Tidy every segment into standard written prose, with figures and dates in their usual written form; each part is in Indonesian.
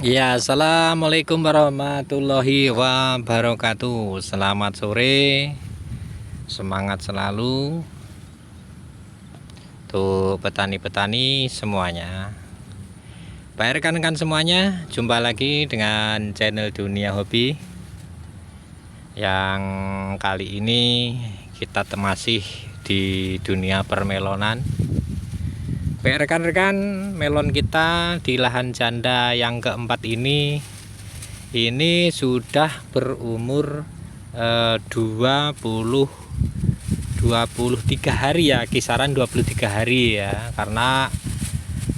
Ya, assalamualaikum warahmatullahi wabarakatuh. Selamat sore, semangat selalu untuk petani-petani semuanya. Baik rekan-rekan semuanya, jumpa lagi dengan channel Dunia Hobi. Yang kali ini kita masih di dunia permelonan. Baik rekan-rekan, melon kita di lahan janda yang keempat ini sudah berumur 23 hari ya, kisaran 23 hari ya, karena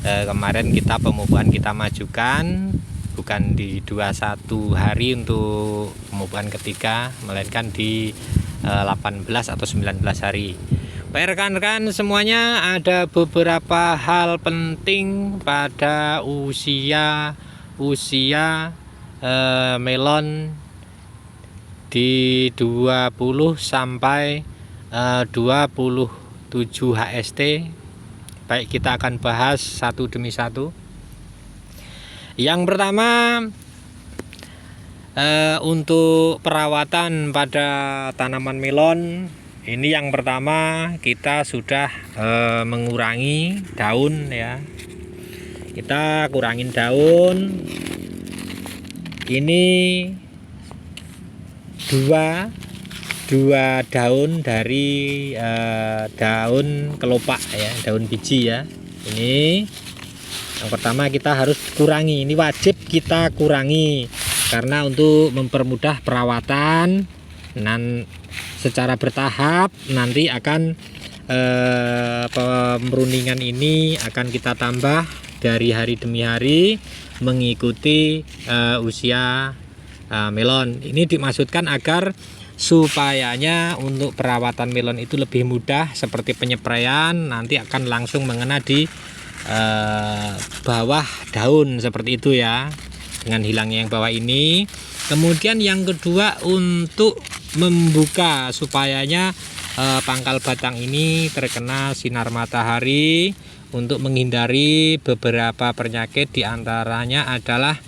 kemarin pemupukan kita majukan bukan di 21 hari untuk pemupukan ketiga, melainkan di 18 atau 19 hari. Baik rekan-rekan semuanya, ada beberapa hal penting pada usia melon di 20 sampai 27 HST. Baik, kita akan bahas satu demi satu. Yang pertama, untuk perawatan pada tanaman melon. Ini yang pertama, kita sudah mengurangi daun ya. Kita kurangin daun. Ini dua daun dari daun kelopak ya, daun biji ya. Ini yang pertama kita harus kurangi. Ini wajib kita kurangi karena untuk mempermudah perawatan dan secara bertahap nanti akan pemruningan ini akan kita tambah dari hari demi hari mengikuti usia melon. Ini dimaksudkan agar supayanya untuk perawatan melon itu lebih mudah, seperti penyepraian nanti akan langsung mengena di bawah daun seperti itu ya, dengan hilangnya yang bawah ini. Kemudian yang kedua, untuk membuka supayanya pangkal batang ini terkena sinar matahari untuk menghindari beberapa penyakit, diantaranya adalah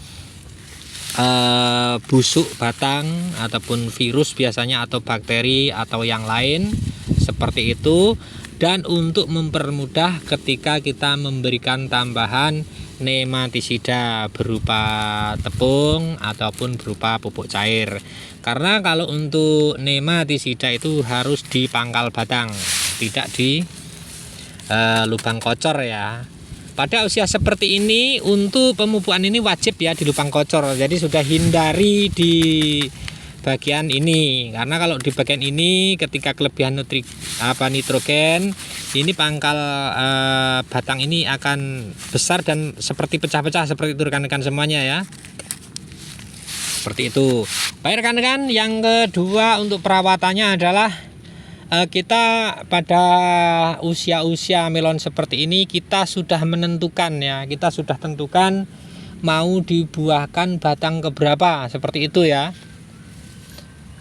busuk batang ataupun virus biasanya, atau bakteri atau yang lain seperti itu. Dan untuk mempermudah ketika kita memberikan tambahan nematisida berupa tepung ataupun berupa pupuk cair. Karena kalau untuk nematisida itu harus di pangkal batang, tidak di lubang kocor ya. Pada usia seperti ini untuk pemupukan ini wajib ya di lubang kocor. Jadi sudah hindari di bagian ini, karena kalau di bagian ini ketika kelebihan nitrogen, ini pangkal batang ini akan besar dan seperti pecah-pecah seperti itu rekan-rekan semuanya ya. Seperti itu. Baik rekan-rekan, yang kedua untuk perawatannya adalah kita pada usia melon seperti ini kita sudah menentukan ya, kita sudah tentukan mau dibuahkan batang keberapa seperti itu ya.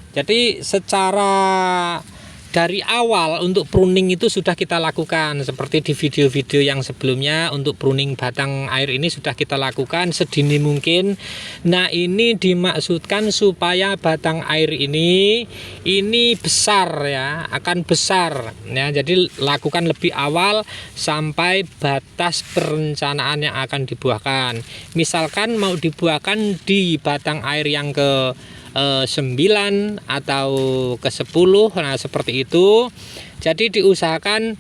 Jadi secara dari awal untuk pruning itu sudah kita lakukan, seperti di video-video yang sebelumnya. Untuk pruning batang air ini sudah kita lakukan sedini mungkin. Nah, ini dimaksudkan supaya batang air ini besar ya, akan besar ya. Jadi lakukan lebih awal sampai batas perencanaan yang akan dibuahkan. Misalkan mau dibuahkan di batang air yang ke 9 atau ke 10, nah seperti itu. Jadi diusahakan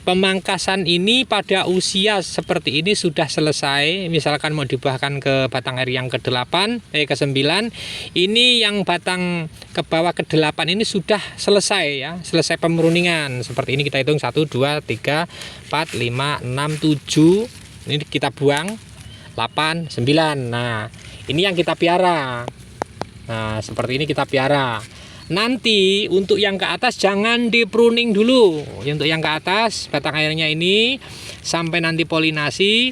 pemangkasan ini pada usia seperti ini sudah selesai. Misalkan mau dibuahkan ke batang air yang ke-8 ke 9, ini yang batang ke bawah ke-8 ini sudah selesai ya, selesai pemruningan. Seperti ini kita hitung 1 2 3 4 5 6 7. Ini kita buang 8 9. Nah, ini yang kita piara. Nah, seperti ini kita piara. Nanti untuk yang ke atas jangan di pruning dulu. Untuk yang ke atas batang airnya ini sampai nanti polinasi,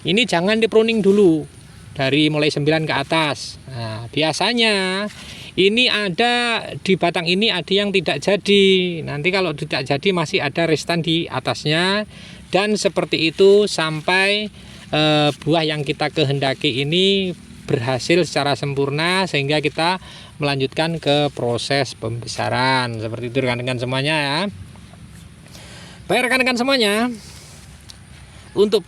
ini jangan di pruning dulu dari mulai 9 ke atas. Nah, biasanya ini ada di batang ini ada yang tidak jadi. Nanti kalau tidak jadi masih ada restan di atasnya, dan seperti itu sampai buah yang kita kehendaki ini berhasil secara sempurna, sehingga kita melanjutkan ke proses pembesaran. Seperti itu rekan-rekan semuanya ya. Baik rekan-rekan semuanya, untuk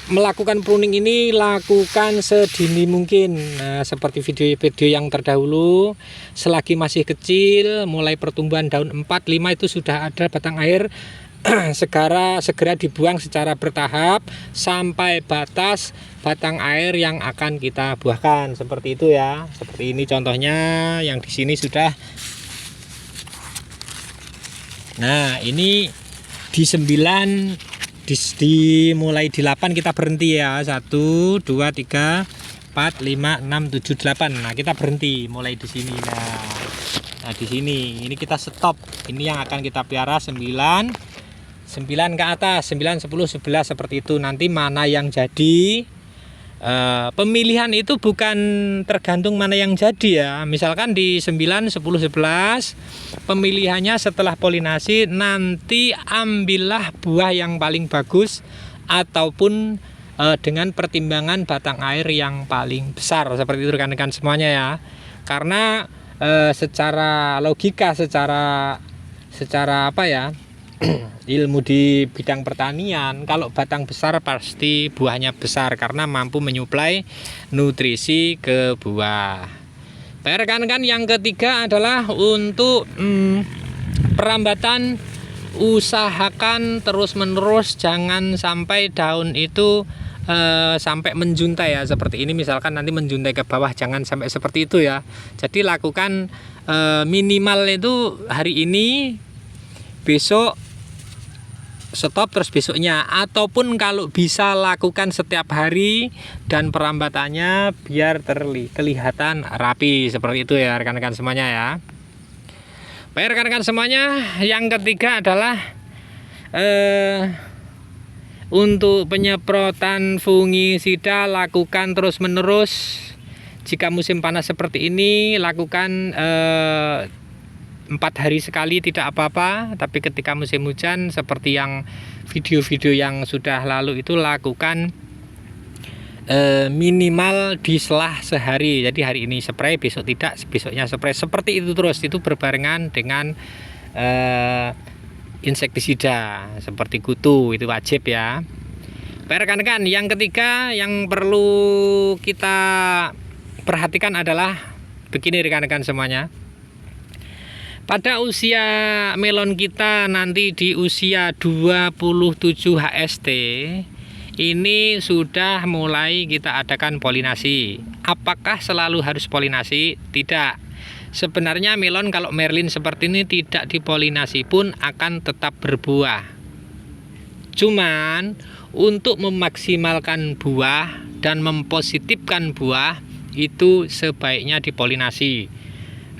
melakukan pruning ini lakukan sedini mungkin. Nah, seperti video-video yang terdahulu, selagi masih kecil, mulai pertumbuhan daun 4, 5 itu sudah ada batang air, segera dibuang secara bertahap sampai batas batang air yang akan kita buahkan. Seperti itu ya. Seperti ini contohnya yang di sini sudah. Nah, ini di 9, mulai di 8 kita berhenti ya. 1 2 3 4 5 6 7 8. Nah, kita berhenti mulai di sini. Nah, di sini ini kita stop. Ini yang akan kita pelihara 9 ke atas, 9 10 11 seperti itu. Nanti mana yang jadi, pemilihan itu bukan tergantung mana yang jadi ya. Misalkan di 9 10 11 pemilihannya setelah polinasi, nanti ambillah buah yang paling bagus ataupun dengan pertimbangan batang air yang paling besar. Seperti itu rekan-rekan semuanya ya. Karena secara logika, secara apa ya, ilmu di bidang pertanian, kalau batang besar pasti buahnya besar karena mampu menyuplai nutrisi ke buah. Baik rekan-rekan, yang ketiga adalah untuk perambatan. Usahakan terus-menerus, jangan sampai daun itu sampai menjuntai ya. Seperti ini misalkan nanti menjuntai ke bawah, jangan sampai seperti itu ya. Jadi lakukan minimal itu hari ini, besok stop, terus besoknya, ataupun kalau bisa lakukan setiap hari dan perambatannya biar kelihatan rapi. Seperti itu ya rekan-rekan semuanya ya. Baik rekan-rekan semuanya, yang ketiga adalah untuk penyemprotan fungisida lakukan terus-menerus. Jika musim panas seperti ini, lakukan 4 hari sekali tidak apa-apa. Tapi ketika musim hujan seperti yang video-video yang sudah lalu itu, lakukan minimal di selah sehari. Jadi hari ini spray, besok tidak, besoknya spray. Seperti itu terus, itu berbarengan dengan insektisida seperti kutu, itu wajib ya. Baik rekan-rekan, yang ketiga yang perlu kita perhatikan adalah begini rekan-rekan semuanya. Pada usia melon kita nanti di usia 27 HST, ini sudah mulai kita adakan polinasi. Apakah selalu harus polinasi? Tidak. Sebenarnya melon kalau Merlin seperti ini tidak dipolinasi pun akan tetap berbuah. Cuman untuk memaksimalkan buah dan mempositifkan buah itu sebaiknya dipolinasi.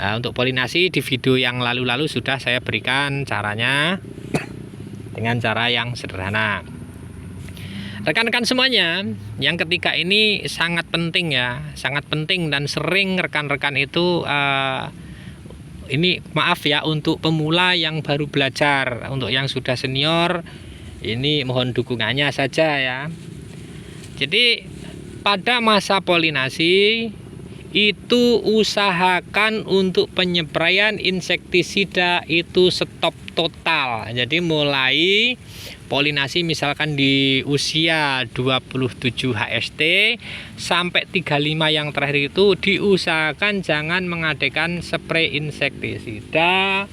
Nah, untuk polinasi di video yang lalu-lalu sudah saya berikan caranya dengan cara yang sederhana. Rekan-rekan semuanya, yang ketiga ini sangat penting ya, sangat penting, dan sering rekan-rekan itu ini maaf ya, untuk pemula yang baru belajar. Untuk yang sudah senior ini mohon dukungannya saja ya. Jadi pada masa polinasi itu usahakan untuk penyepraian insektisida itu stop total. Jadi mulai polinasi misalkan di usia 27 HST sampai 35 yang terakhir itu diusahakan jangan mengadakan spray insektisida,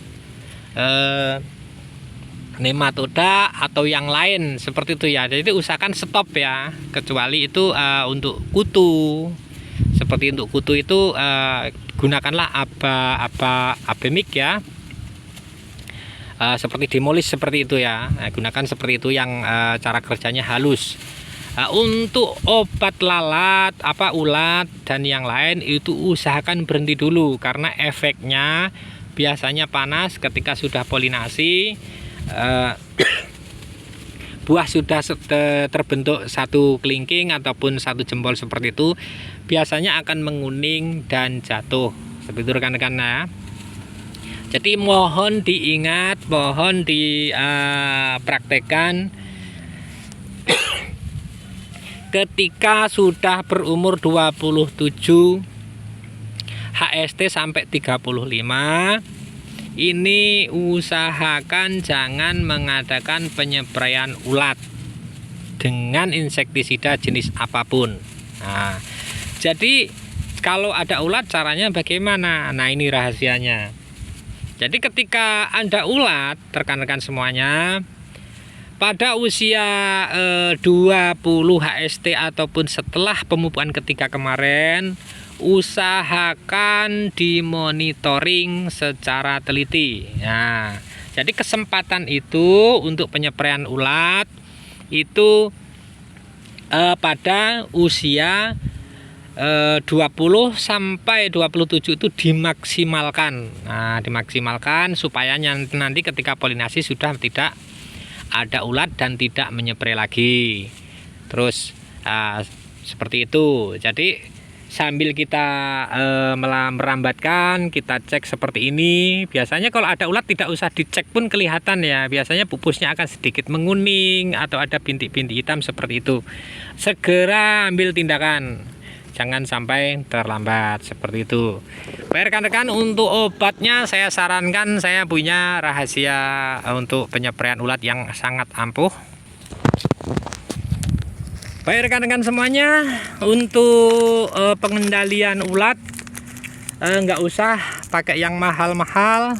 nematoda atau yang lain seperti itu ya. Jadi usahakan stop ya, kecuali itu untuk kutu. Seperti untuk kutu itu gunakanlah abemik ya, seperti demolis seperti itu ya. Gunakan seperti itu yang cara kerjanya halus. Untuk obat lalat, ulat dan yang lain itu usahakan berhenti dulu, karena efeknya biasanya panas ketika sudah polinasi. Buah sudah terbentuk satu kelingking ataupun satu jempol seperti itu, biasanya akan menguning dan jatuh. Seperti itu rekan-rekan ya. Jadi mohon diingat, mohon dipraktekkan ketika sudah berumur 27 HST sampai 35, ini usahakan jangan mengadakan penyepraian ulat dengan insektisida jenis apapun. Nah, jadi kalau ada ulat caranya bagaimana? Nah, ini rahasianya. Jadi ketika ada ulat, rekan-rekan semuanya, pada usia 20 HST ataupun setelah pemupukan ketiga kemarin, usahakan dimonitoring secara teliti. Nah, jadi kesempatan itu untuk penyepraian ulat itu pada usia 20 sampai 27 itu dimaksimalkan. Nah, dimaksimalkan supaya nanti ketika polinasi sudah tidak ada ulat dan tidak menyeprai lagi. Terus seperti itu. Jadi sambil kita merambatkan, kita cek seperti ini. Biasanya kalau ada ulat tidak usah dicek pun kelihatan ya. Biasanya pupusnya akan sedikit menguning atau ada bintik-bintik hitam seperti itu. Segera ambil tindakan. Jangan sampai terlambat seperti itu. Baik rekan-rekan, untuk obatnya saya sarankan, saya punya rahasia untuk penyepraian ulat yang sangat ampuh. Baik rekan-rekan semuanya, untuk pengendalian ulat nggak usah pakai yang mahal-mahal.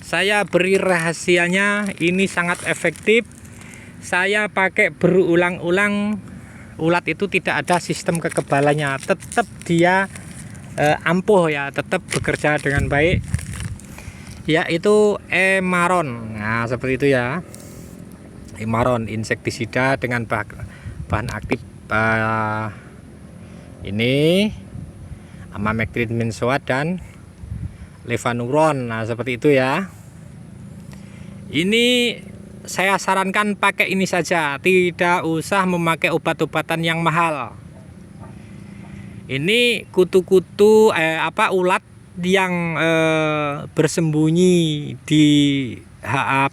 Saya beri rahasianya, ini sangat efektif. Saya pakai berulang-ulang. Ulat itu tidak ada sistem kekebalannya, tetap dia ampuh ya, tetap bekerja dengan baik, yaitu Emaron. Nah, seperti itu ya, Emaron insektisida dengan bahan aktif ini amamectrin benzoat dan levanuron. Nah, seperti itu ya. Ini saya sarankan pakai ini saja, tidak usah memakai obat-obatan yang mahal. Ini kutu-kutu ulat yang bersembunyi di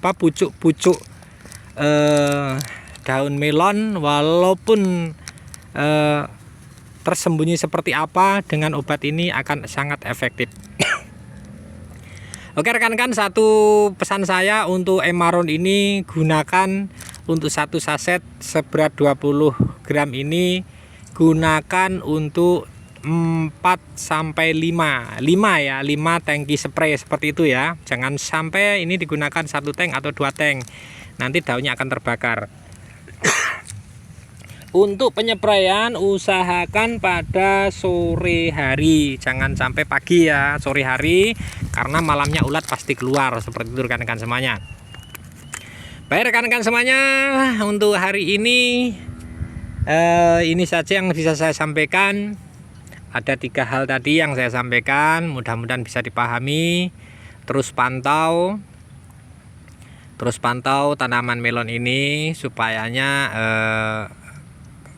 pucuk-pucuk daun melon, walaupun tersembunyi seperti apa, dengan obat ini akan sangat efektif. Oke rekan-rekan, satu pesan saya untuk Emaron ini, gunakan untuk satu saset seberat 20 gram ini, gunakan untuk 4 sampai 5 ya, 5 tangki spray seperti itu ya. Jangan sampai ini digunakan 1 tank atau 2 tank, nanti daunnya akan terbakar. Untuk penyepraian usahakan pada sore hari, jangan sampai pagi ya, sore hari, karena malamnya ulat pasti keluar. Seperti itu rekan-rekan semuanya. Baik rekan-rekan semuanya, untuk hari ini saja yang bisa saya sampaikan. Ada 3 hal tadi yang saya sampaikan, mudah-mudahan bisa dipahami. Terus pantau tanaman melon ini supayanya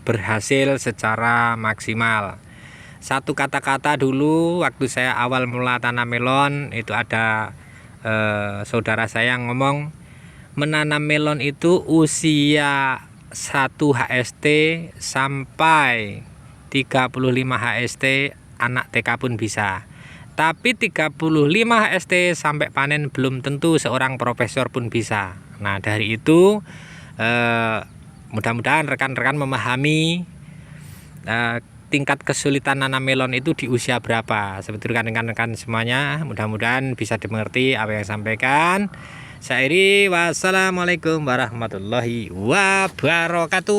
berhasil secara maksimal. Satu kata-kata dulu, waktu saya awal mula tanam melon itu ada saudara saya yang ngomong, menanam melon itu usia 1 HST sampai 35 HST anak TK pun bisa. Tapi 35 HST sampai panen belum tentu seorang profesor pun bisa. Nah, dari itu mudah-mudahan rekan-rekan memahami tingkat kesulitan nanam melon itu di usia berapa. Seperti rekan-rekan semuanya, mudah-mudahan bisa dimengerti apa yang saya sampaikan. Saya Iri, wassalamualaikum warahmatullahi wabarakatuh.